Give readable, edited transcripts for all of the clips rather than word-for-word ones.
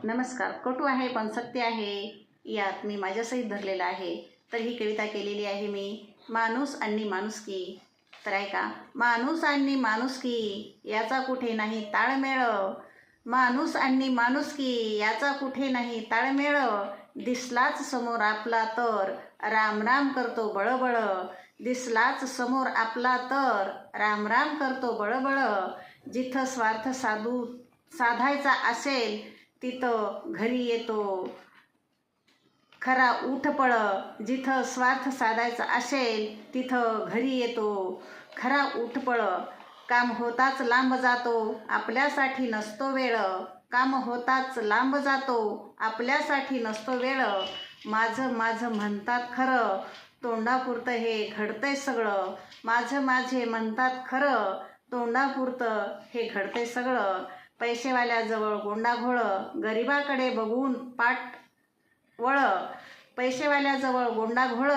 नमस्कार. कटू आहे पण सत्य आहे, यात मी माझ्यासहित धरलेला आहे. तर ही कविता केलेली आहे मी माणूस आणि माणुसकी. तर ऐका. माणूस आणि माणुसकी याचा कुठे नाही ताळमेळ. माणूस आणि माणुसकी याचा कुठे नाही ताळमेळ. दिसलाच समोर आपला तर राम राम करतो बळबळ. दिसलाच समोर आपला तर राम राम करतो बळबळ. जिथं स्वार्थ साधायचा असेल तिथं घरी येतो खरा उठपळ. जिथं स्वार्थ साधायचा असेल तिथं घरी येतो खरा उठपळ. काम होताच लांब जातो आपल्यासाठी नसतो वेळ. काम होताच लांब जातो आपल्यासाठी नसतो वेळ. माझं माझं म्हणतात खरं तोंडापुरतं हे घडतंय सगळं. माझं माझे म्हणतात खरं तोंडापुरतं हे घडतंय सगळं. पैसेवाल्याजवळ गोंडाघोळ गरिबाकडे बघून पाठ वळ. पैसेवाल्याजवळ गोंडाघोळ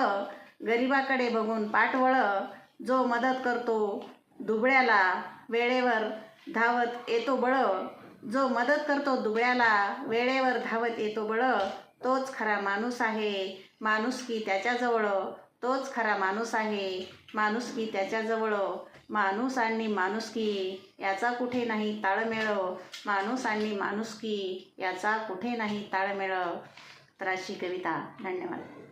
गरिबाकडे बघून पाठ वळ. जो मदत करतो दुबळ्याला वेळेवर धावत येतो बळ. जो मदत करतो दुबळ्याला वेळेवर धावत येतो बळ. तोच खरा माणूस आहे माणुसकी त्याच्याजवळ. तोच खरा माणूस आहे माणुसकी त्याच्याजवळ. माणूस आणि माणुसकी याचा कुठे नाही ताळमेळ. माणूस आणि माणुसकी याचा कुठे नाही ताळमेळ. तर अशी कविता. धन्यवाद.